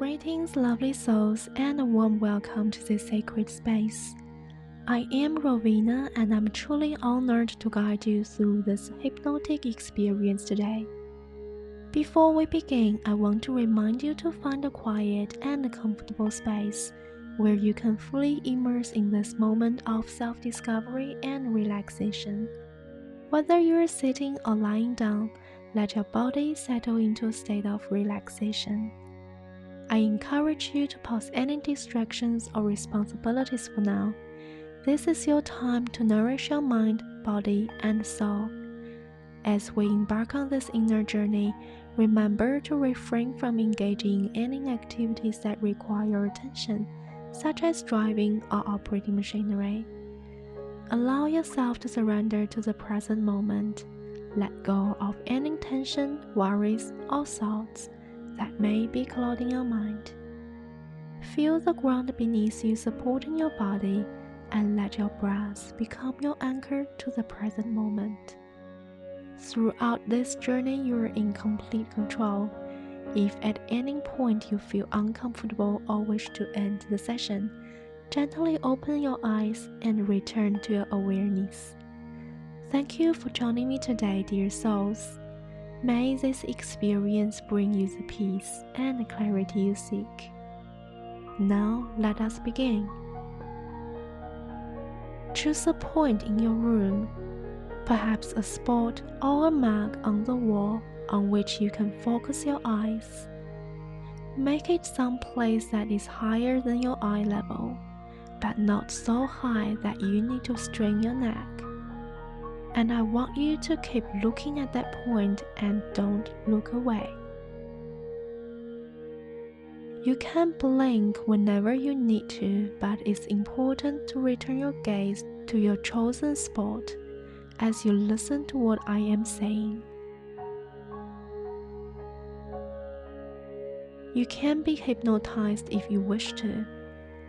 Greetings, lovely souls, and a warm welcome to this sacred space. I am Rowena, and I'm truly honored to guide you through this hypnotic experience today. Before we begin, I want to remind you to find a quiet and comfortable space where you can fully immerse in this moment of self-discovery and relaxation. Whether you're sitting or lying down, let your body settle into a state of relaxation. I encourage you to pause any distractions or responsibilities for now. This is your time to nourish your mind, body, and soul. As we embark on this inner journey, remember to refrain from engaging in any activities that require your attention, such as driving or operating machinery. Allow yourself to surrender to the present moment. Let go of any tension, worries, or thoughts that may be clouding your mind. Feel the ground beneath you supporting your body and let your breath become your anchor to the present moment. Throughout this journey, you are in complete control. If at any point you feel uncomfortable or wish to end the session, gently open your eyes and return to your awareness. Thank you for joining me today, dear souls. May this experience bring you the peace and clarity you seek. Now, let us begin. Choose a point in your room, perhaps a spot or a mark on the wall on which you can focus your eyes. Make it some place that is higher than your eye level, but not so high that you need to strain your neck. And I want you to keep looking at that point and don't look away. You can blink whenever you need to, but it's important to return your gaze to your chosen spot as you listen to what I am saying. You can be hypnotized if you wish to,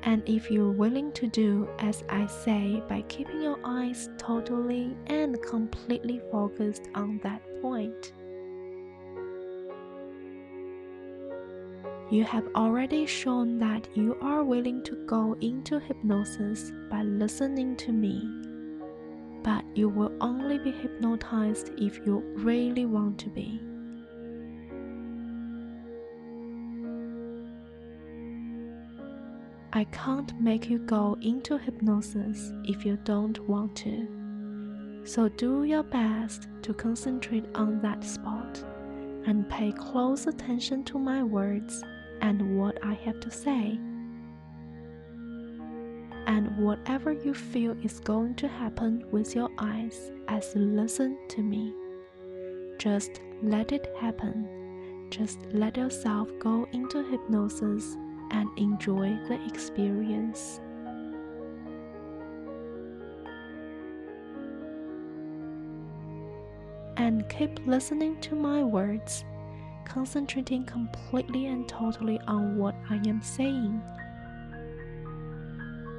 and if you're willing to do as I say by keeping your eyes totally and completely focused on that point. You have already shown that you are willing to go into hypnosis by listening to me, but you will only be hypnotized if you really want to be. I can't make you go into hypnosis if you don't want to. So do your best to concentrate on that spot and pay close attention to my words and what I have to say. And whatever you feel is going to happen with your eyes as you listen to me, just let it happen. Just let yourself go into hypnosis and enjoy the experience. And keep listening to my words, concentrating completely and totally on what I am saying.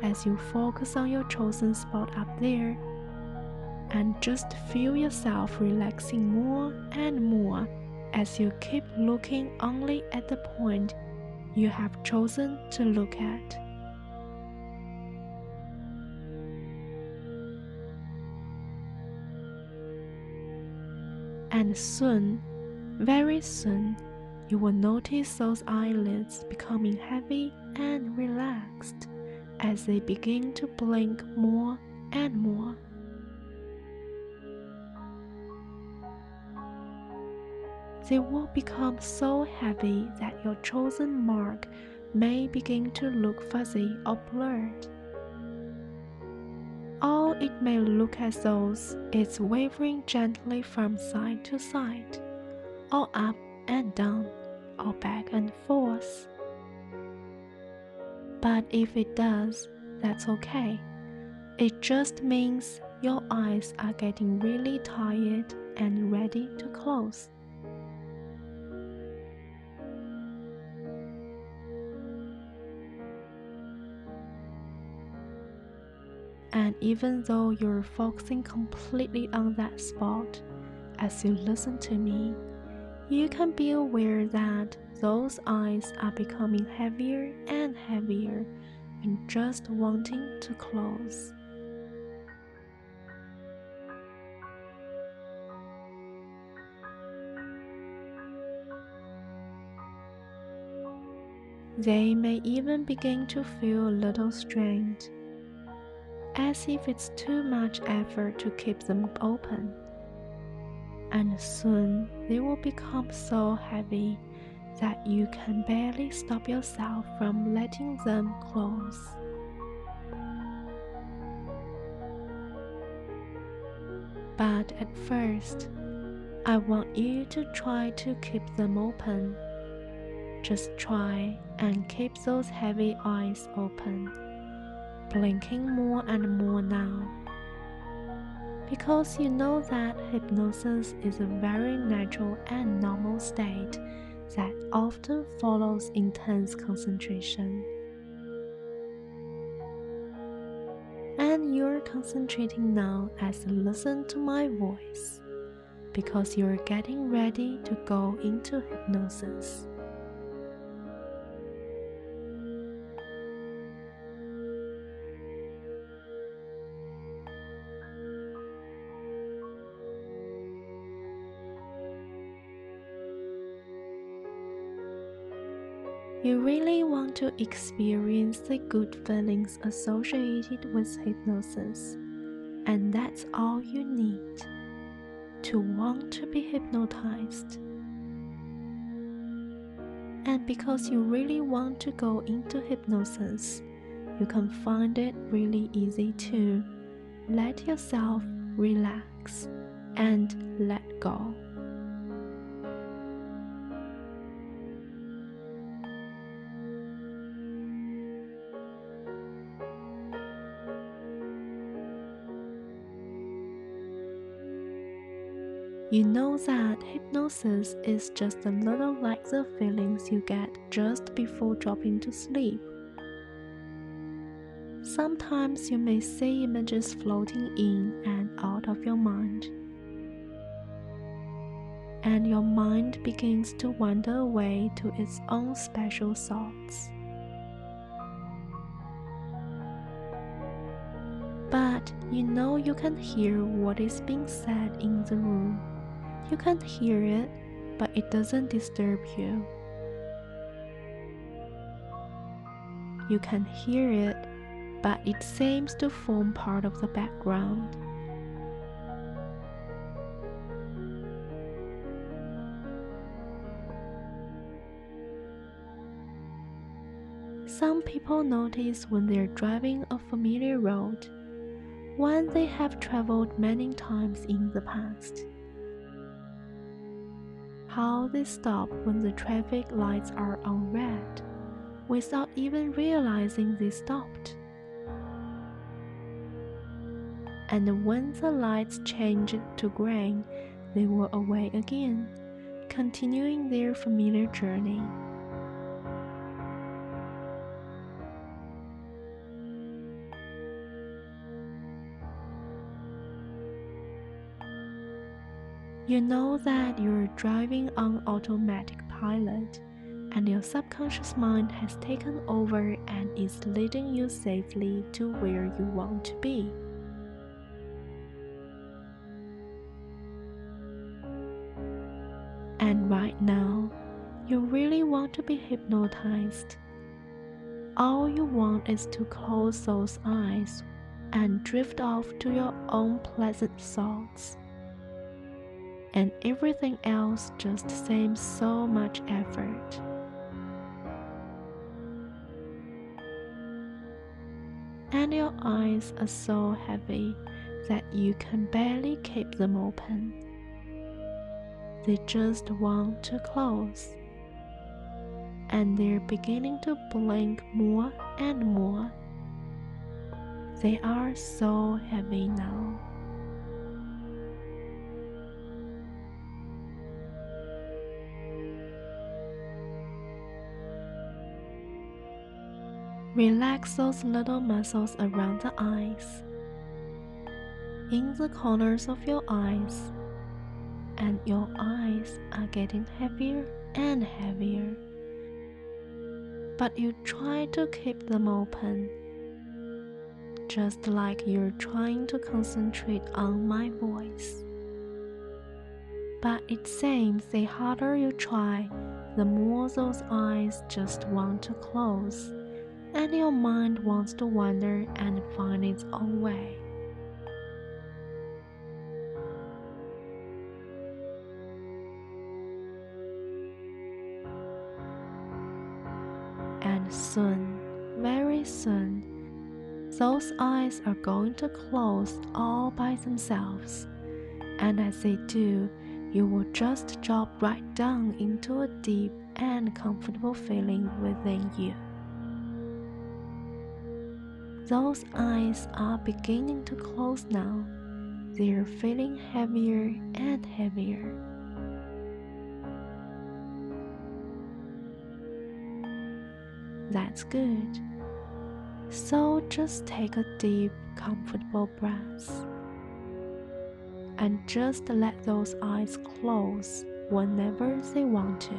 As you focus on your chosen spot up there, and just feel yourself relaxing more and more as you keep looking only at the point you have chosen to look at. And soon, very soon, you will notice those eyelids becoming heavy and relaxed as they begin to blink more and more. They will become so heavy that your chosen mark may begin to look fuzzy or blurred. Or it may look as though it's wavering gently from side to side, or up and down, or back and forth. But if it does, that's okay. It just means your eyes are getting really tired and ready to close. And even though you're focusing completely on that spot, as you listen to me, You can be aware that those eyes are becoming heavier and heavier and just wanting to close. They may even begin to feel a little strained, as if it's too much effort to keep them open. And soon they will become so heavy that you can barely stop yourself from letting them close. But at first, I want you to try to keep them open. Just try and keep those heavy eyes open, blinking more and more now. Because you know that hypnosis is a very natural and normal state that often follows intense concentration. And you're concentrating now as you listen to my voice, because you're getting ready to go into hypnosis. You really want to experience the good feelings associated with hypnosis, and that's all you need to want to be hypnotized. And because you really want to go into hypnosis, you can find it really easy to let yourself relax and let go. You know that hypnosis is just a little like the feelings you get just before dropping to sleep. Sometimes you may see images floating in and out of your mind, and your mind begins to wander away to its own special thoughts. But you know you can hear what is being said in the room. You can hear it, but it doesn't disturb you. You can hear it, but it seems to form part of the background. Some people notice when they're driving a familiar road, one they have traveled many times in the past, how they stop when the traffic lights are on red, without even realizing they stopped. And when the lights changed to green, they were away again, continuing their familiar journey. You know that you're driving on automatic pilot, and your subconscious mind has taken over and is leading you safely to where you want to be. And right now, you really want to be hypnotized. All you want is to close those eyes and drift off to your own pleasant thoughts. And everything else just seems so much effort. And your eyes are so heavy that you can barely keep them open. They just want to close. And they're beginning to blink more and more. They are so heavy now. Relax those little muscles around the eyes, in the corners of your eyes, and your eyes are getting heavier and heavier. But you try to keep them open, just like you're trying to concentrate on my voice. But it seems the harder you try, the more those eyes just want to close, and your mind wants to wander and find its own way. And soon, very soon, those eyes are going to close all by themselves, and as they do, you will just drop right down into a deep and comfortable feeling within you. Those eyes are beginning to close now. They're feeling heavier and heavier. That's good. So just take a deep, comfortable breath. And just let those eyes close whenever they want to.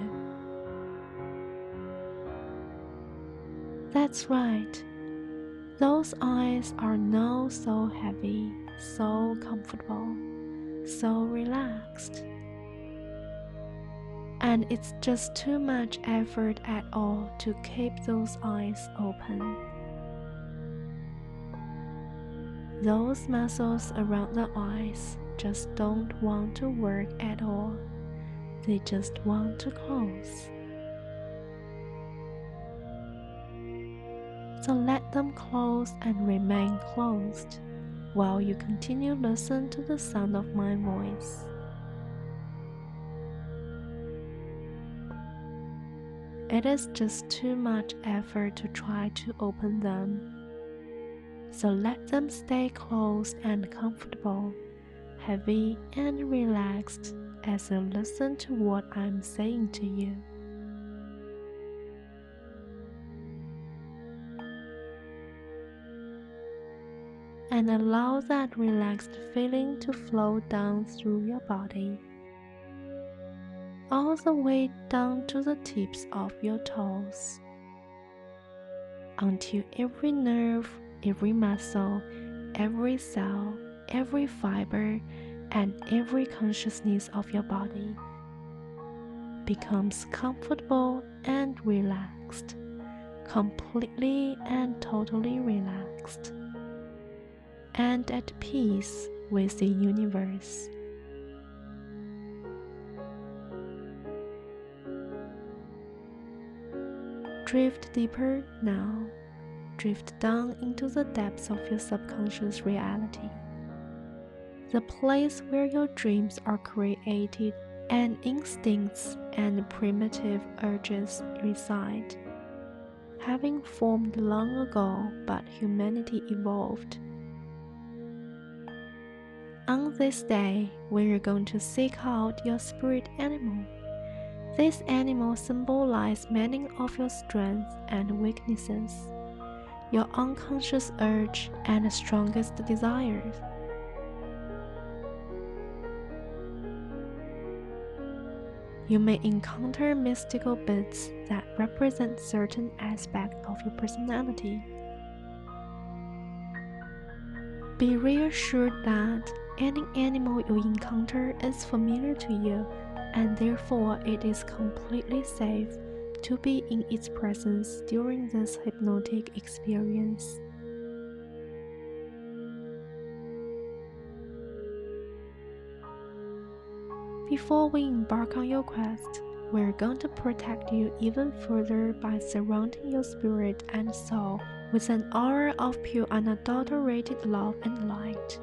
That's right. Those eyes are now so heavy, so comfortable, so relaxed. And it's just too much effort at all to keep those eyes open. Those muscles around the eyes just don't want to work at all. They just want to close. So let them close and remain closed while you continue to listen to the sound of my voice. It is just too much effort to try to open them. So let them stay closed and comfortable, heavy and relaxed as you listen to what I'm saying to you. And allow that relaxed feeling to flow down through your body, all the way down to the tips of your toes, until every nerve, every muscle, every cell, every fiber, and every consciousness of your body becomes comfortable and relaxed, completely and totally relaxed, and at peace with the universe. Drift deeper now. Drift down into the depths of your subconscious reality, the place where your dreams are created and instincts and primitive urges reside, having formed long ago, but humanity evolved. On this day, we're going to seek out your spirit animal. This animal symbolizes many of your strengths and weaknesses, your unconscious urge and strongest desires. You may encounter mystical bits that represent certain aspects of your personality. Be reassured that any animal you encounter is familiar to you, and therefore it is completely safe to be in its presence during this hypnotic experience. Before we embark on your quest, we're going to protect you even further by surrounding your spirit and soul with an aura of pure unadulterated love and light.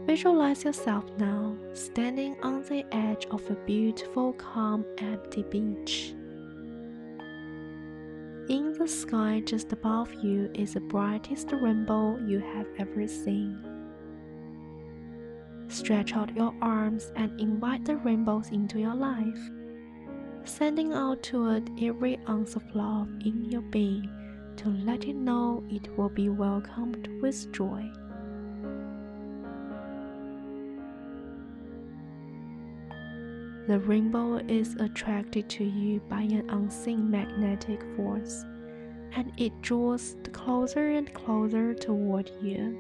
Visualize yourself now standing on the edge of a beautiful, calm, empty beach. In the sky just above you is the brightest rainbow you have ever seen. Stretch out your arms and invite the rainbows into your life, sending out toward every ounce of love in your being to let it know it will be welcomed with joy. The rainbow is attracted to you by an unseen magnetic force, and it draws closer and closer toward you.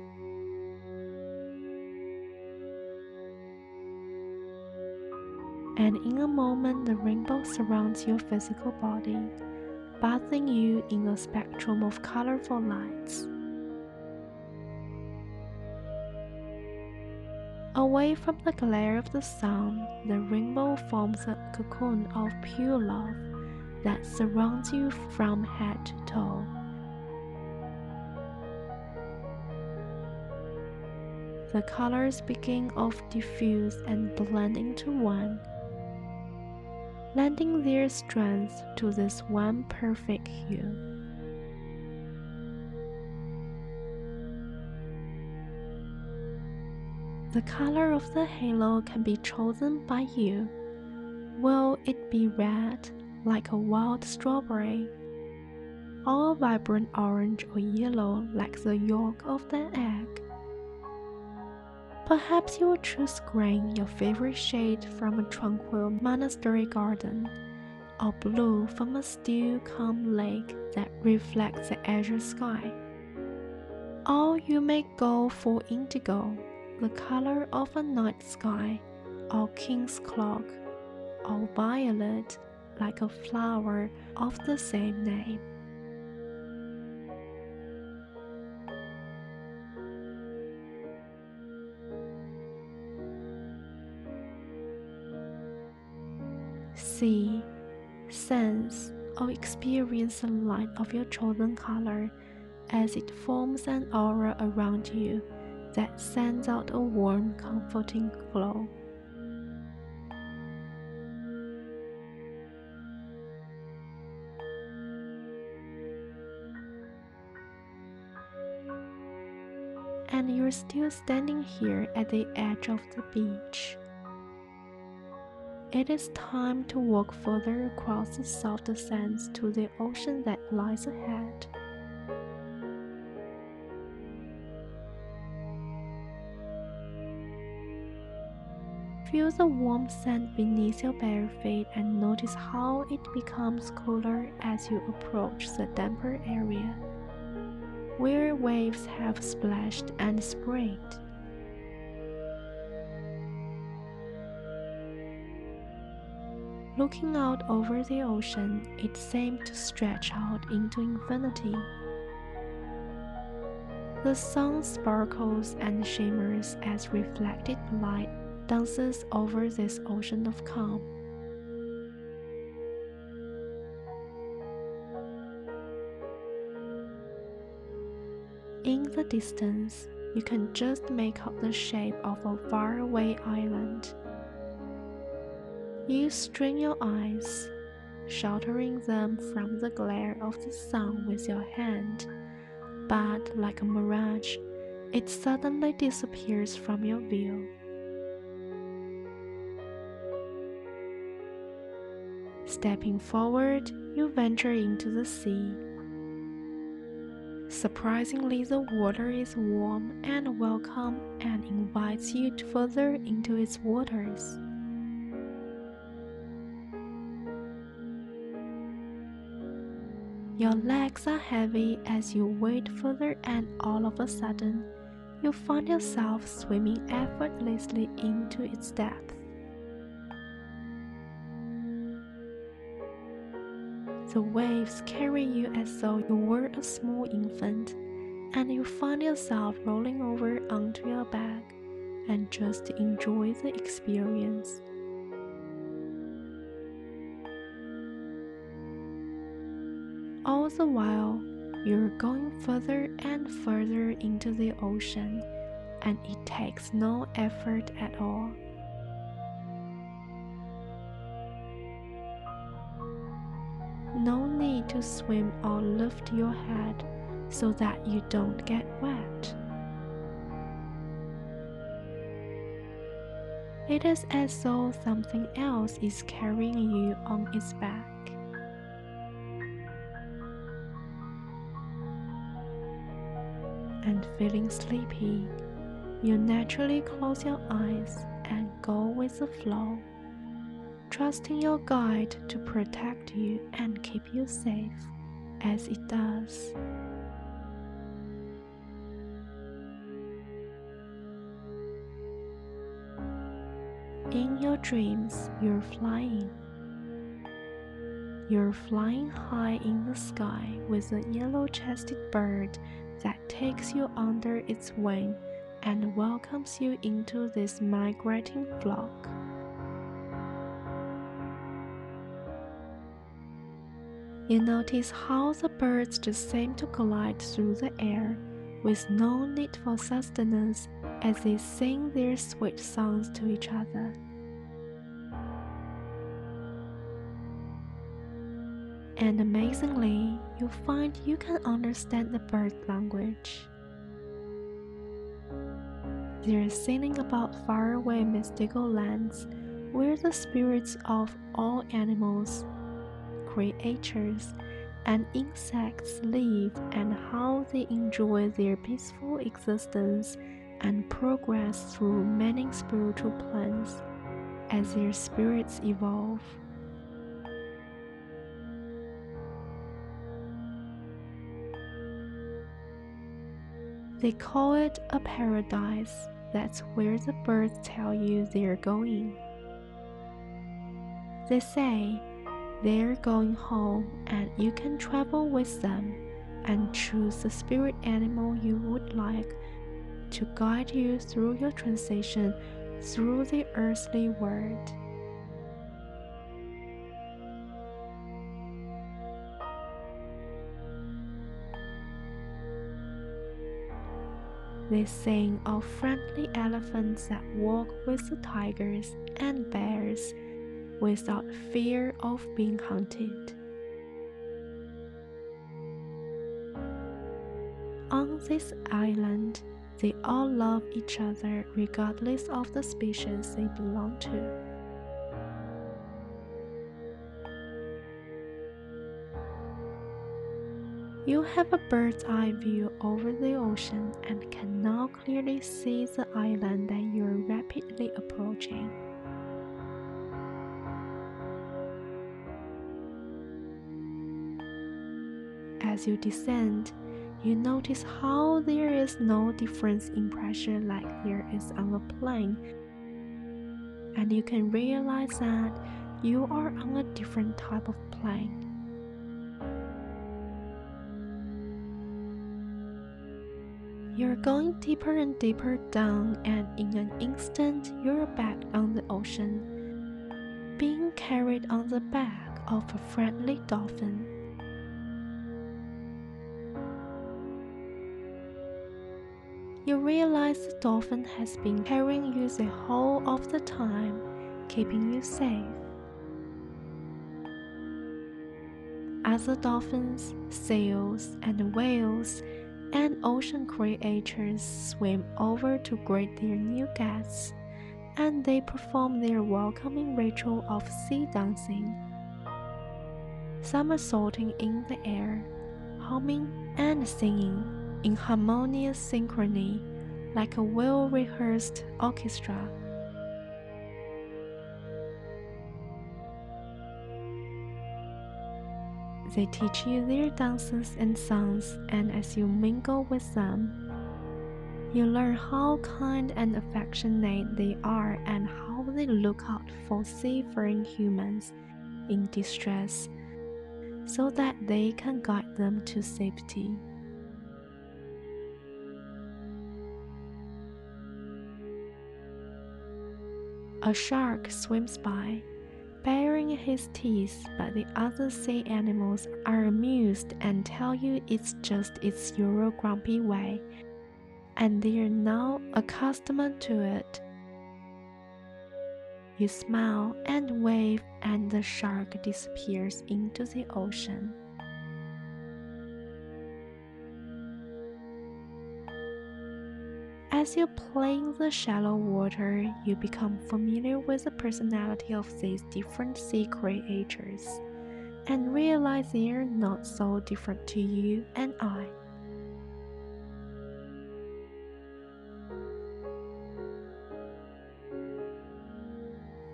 And in a moment, the rainbow surrounds your physical body, bathing you in a spectrum of colorful lights. Away from the glare of the sun, the rainbow forms a cocoon of pure love that surrounds you from head to toe. The colors begin to diffuse and blend into one, lending their strength to this one perfect hue. The color of the halo can be chosen by you. Will it be red, like a wild strawberry, or vibrant orange or yellow like the yolk of the egg? Perhaps you will choose green, your favorite shade from a tranquil monastery garden, or blue from a still, calm lake that reflects the azure sky. Or you may go for indigo, the color of a night sky, or king's clock, or violet, like a flower of the same name. See, sense, or experience the light of your chosen color as it forms an aura around you that sends out a warm, comforting glow. And you're still standing here at the edge of the beach. It is time to walk further across the soft sands to the ocean that lies ahead. Feel the warm sand beneath your bare feet and notice how it becomes cooler as you approach the damper area, where waves have splashed and sprayed. Looking out over the ocean, it seemed to stretch out into infinity. The sun sparkles and shimmers as reflected light dances over this ocean of calm. In the distance, you can just make out the shape of a faraway island. You strain your eyes, sheltering them from the glare of the sun with your hand, but like a mirage, it suddenly disappears from your view. Stepping forward, you venture into the sea. Surprisingly, the water is warm and welcome and invites you further into its waters. Your legs are heavy as you wade further, and all of a sudden, you find yourself swimming effortlessly into its depth. The waves carry you as though you were a small infant, and you find yourself rolling over onto your back and just enjoy the experience. All the while, you're going further and further into the ocean, and it takes no effort at all. No need to swim or lift your head so that you don't get wet. It is as though something else is carrying you on its back. feeling sleepy, you naturally close your eyes and go with the flow, trusting your guide to protect you and keep you safe as it does. In your dreams, you're flying. You're flying high in the sky with a yellow-chested bird that takes you under its wing and welcomes you into this migrating flock. You notice how the birds just seem to glide through the air with no need for sustenance as they sing their sweet songs to each other. And amazingly, you find you can understand the bird language. They're singing about faraway mystical lands where the spirits of all animals, creatures, and insects live and how they enjoy their peaceful existence and progress through many spiritual planes as their spirits evolve. They call it a paradise. That's where the birds tell you they're going. They say they're going home and you can travel with them and choose the spirit animal you would like to guide you through your transition through the earthly world. They sing of friendly elephants that walk with the tigers and bears without fear of being hunted. On this island, they all love each other regardless of the species they belong to. You have a bird's eye view over the ocean and can now clearly see the island that you are rapidly approaching. As you descend, you notice how there is no difference in pressure like there is on a plane, and you can realize that you are on a different type of plane. You're going deeper and deeper down, and in an instant, you're back on the ocean, being carried on the back of a friendly dolphin. You realize the dolphin has been carrying you the whole of the time, keeping you safe. Other dolphins, seals, and whales and ocean creatures swim over to greet their new guests, and they perform their welcoming ritual of sea dancing, somersaulting in the air, humming and singing in harmonious synchrony like a well-rehearsed orchestra. They teach you their dances and songs, and as you mingle with them, you learn how kind and affectionate they are and how they look out for seafaring humans in distress so that they can guide them to safety. A shark swims by, baring his teeth, but the other sea animals are amused and tell you it's just its usual grumpy way, and they are now accustomed to it. You smile and wave, and the shark disappears into the ocean. As you play in the shallow water, you become familiar with the personality of these different sea creatures and realize they are not so different to you and I.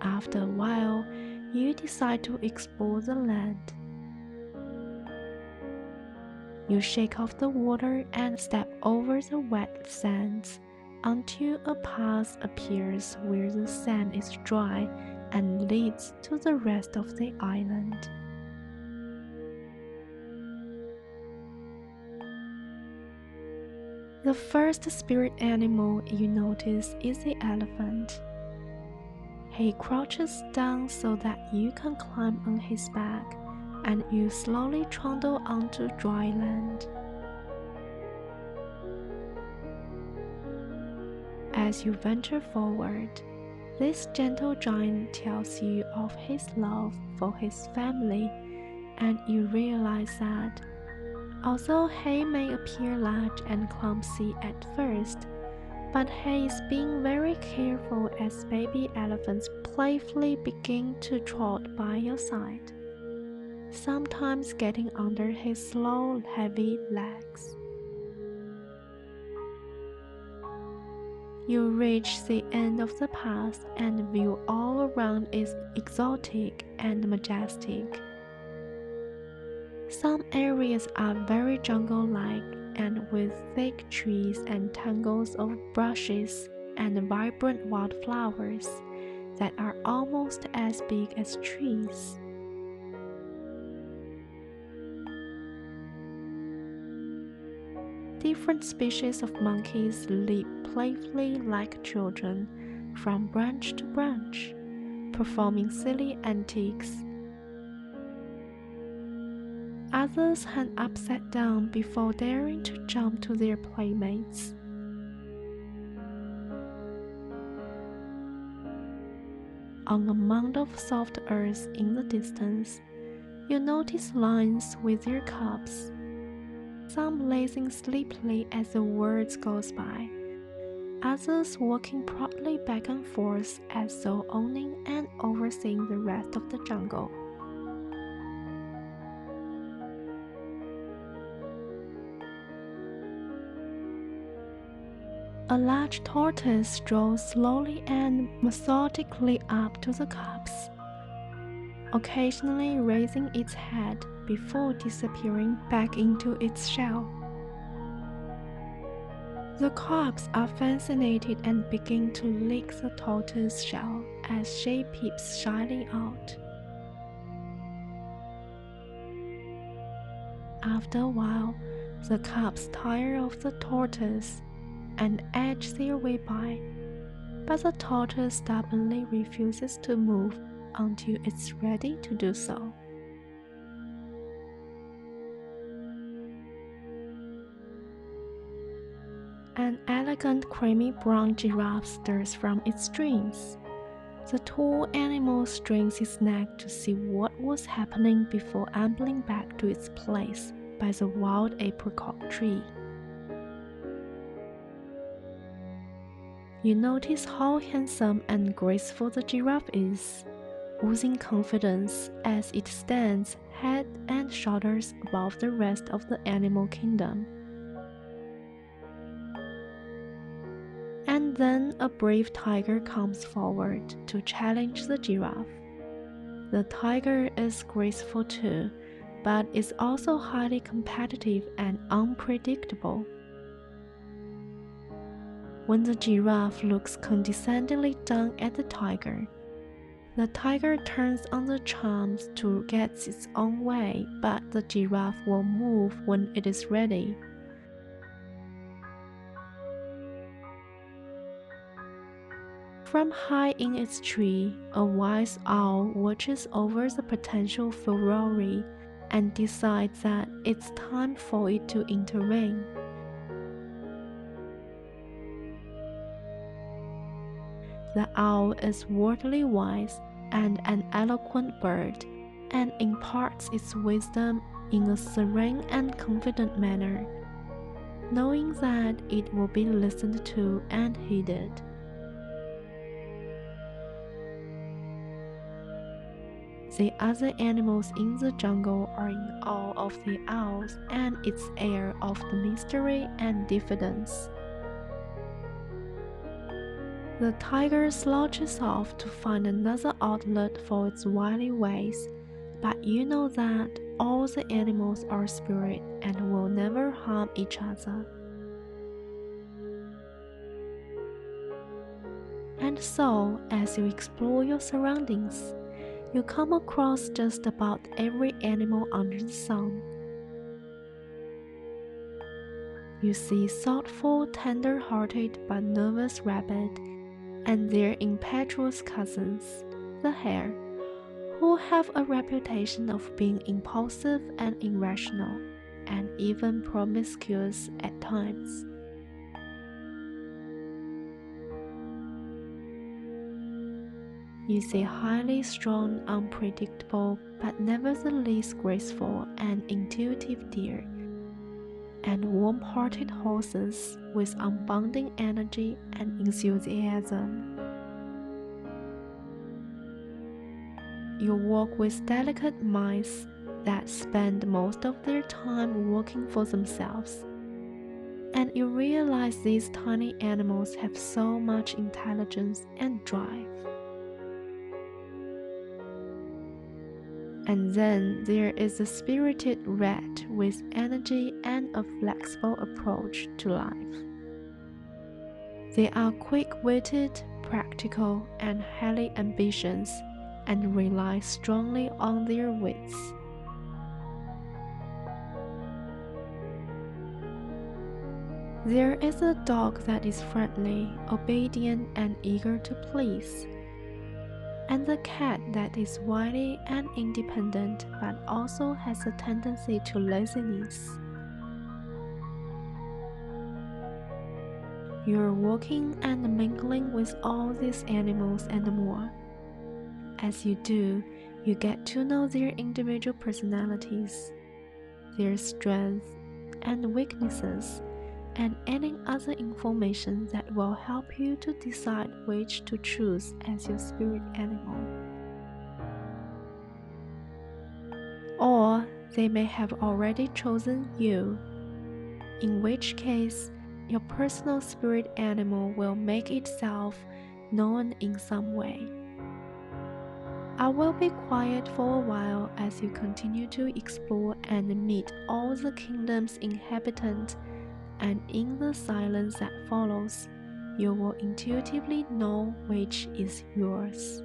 After a while, you decide to explore the land. You shake off the water and step over the wet sands until a path appears where the sand is dry and leads to the rest of the island. The first spirit animal you notice is the elephant. He crouches down so that you can climb on his back, and you slowly trundle onto dry land. As you venture forward, this gentle giant tells you of his love for his family, and you realize that although he may appear large and clumsy at first, but he is being very careful as baby elephants playfully begin to trot by your side, sometimes getting under his slow, heavy legs. You reach the end of the path and the view all around is exotic and majestic. Some areas are very jungle-like and with thick trees and tangles of bushes and vibrant wildflowers that are almost as big as trees. Different species of monkeys leap playfully like children from branch to branch, performing silly antics. Others hang upside down before daring to jump to their playmates. On a mound of soft earth in the distance, you notice lions with their cubs, some lazing sleepily as the words goes by, others walking proudly back and forth as though owning and overseeing the rest of the jungle. A large tortoise strolls slowly and methodically up to the cubs, occasionally raising its head before disappearing back into its shell. The cubs are fascinated and begin to lick the tortoise's shell as she peeps shyly out. After a while, the cubs tire of the tortoise and edge their way by, but the tortoise stubbornly refuses to move until it's ready to do so. An elegant creamy brown giraffe stirs from its dreams. The tall animal strains its neck to see what was happening before ambling back to its place by the wild apricot tree. You notice how handsome and graceful the giraffe is, oozing confidence as it stands head and shoulders above the rest of the animal kingdom. And then a brave tiger comes forward to challenge the giraffe. The tiger is graceful too, but is also highly competitive and unpredictable. When the giraffe looks condescendingly down at the tiger turns on the charms to get its own way, but the giraffe will move when it is ready. From high in its tree, a wise owl watches over the potential furore and decides that it's time for it to intervene. The owl is worldly wise and an eloquent bird, and imparts its wisdom in a serene and confident manner, knowing that it will be listened to and heeded. The other animals in the jungle are in awe of the owls and its air of the mystery and diffidence. The tiger slouches off to find another outlet for its wily ways, but you know that all the animals are spirit and will never harm each other. And so, as you explore your surroundings, you come across just about every animal under the sun. You see thoughtful, tender-hearted but nervous rabbit and their impetuous cousins, the hare, who have a reputation of being impulsive and irrational, and even promiscuous at times. You see highly strung, unpredictable, but nevertheless graceful and intuitive deer, and warm-hearted horses with unbounding energy and enthusiasm. You walk with delicate minds that spend most of their time working for themselves, and you realize these tiny animals have so much intelligence and drive. And then there is the spirited rat with energy and a flexible approach to life. They are quick-witted, practical, and highly ambitious, and rely strongly on their wits. There is a dog that is friendly, obedient, and eager to please, and the cat that is wily and independent but also has a tendency to laziness. You're walking and mingling with all these animals and more. As you do, you get to know their individual personalities, their strengths and weaknesses, and any other information that will help you to decide which to choose as your spirit animal. Or they may have already chosen you, in which case your personal spirit animal will make itself known in some way. I will be quiet for a while as you continue to explore and meet all the kingdom's inhabitants, and in the silence that follows, you will intuitively know which is yours.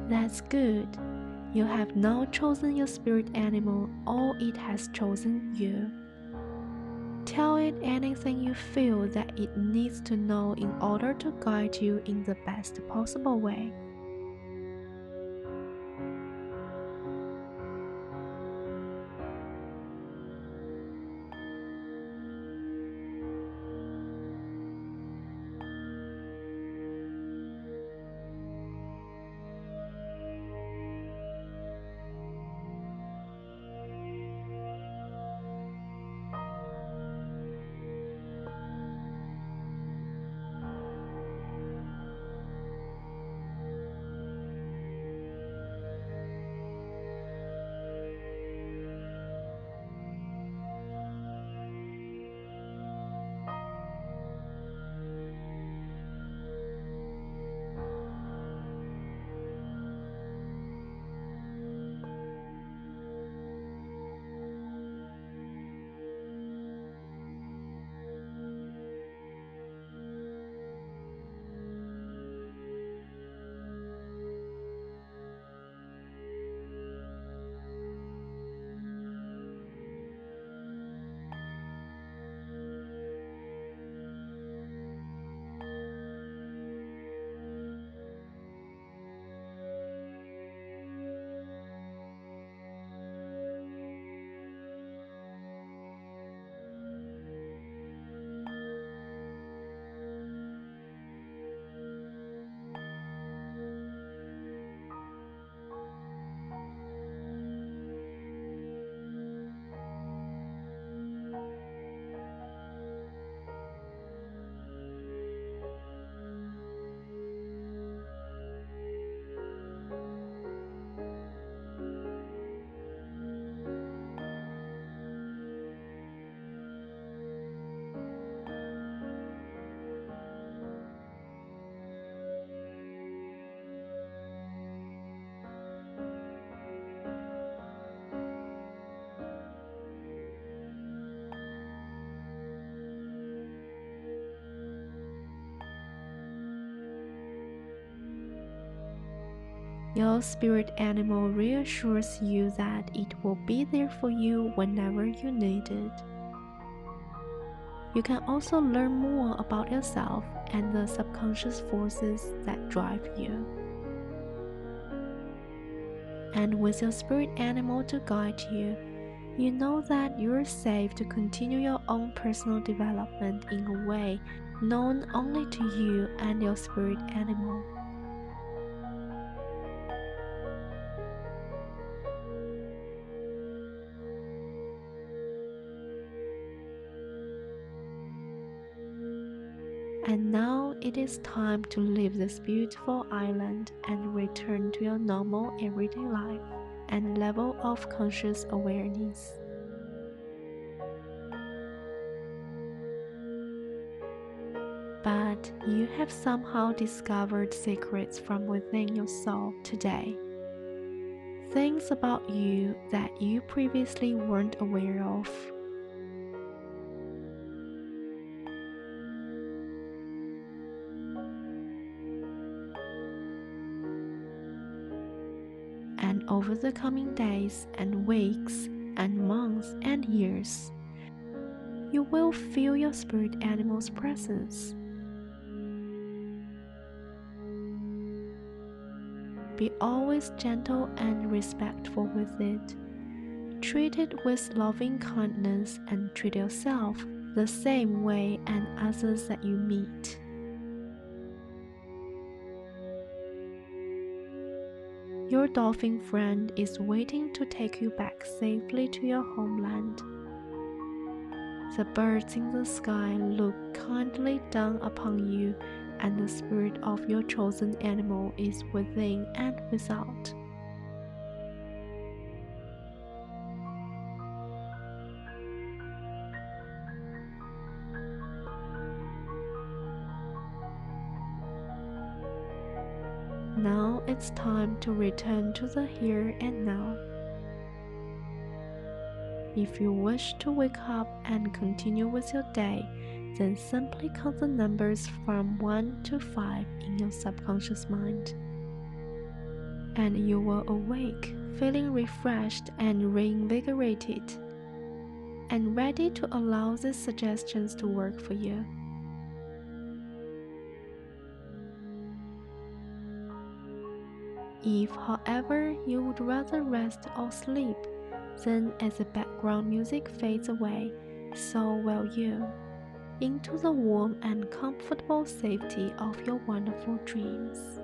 That's good. You have now chosen your spirit animal, or it has chosen you. Tell it anything you feel that it needs to know in order to guide you in the best possible way. Your spirit animal reassures you that it will be there for you whenever you need it. You can also learn more about yourself and the subconscious forces that drive you. And with your spirit animal to guide you, you know that you're safe to continue your own personal development in a way known only to you and your spirit animal. And now it is time to leave this beautiful island and return to your normal everyday life and level of conscious awareness. But you have somehow discovered secrets from within your soul today. Things about you that you previously weren't aware of. And over the coming days and weeks and months and years, you will feel your spirit animal's presence. Be always gentle and respectful with it. Treat it with loving kindness and treat yourself the same way and others that you meet. Your dolphin friend is waiting to take you back safely to your homeland. The birds in the sky look kindly down upon you, and the spirit of your chosen animal is within and without. Now it's time to return to the here and now. If you wish to wake up and continue with your day, then simply count the numbers from 1 to 5 in your subconscious mind. and you will awake feeling refreshed and reinvigorated, and ready to allow these suggestions to work for you. If, however, you would rather rest or sleep, then as the background music fades away, so will you, into the warm and comfortable safety of your wonderful dreams.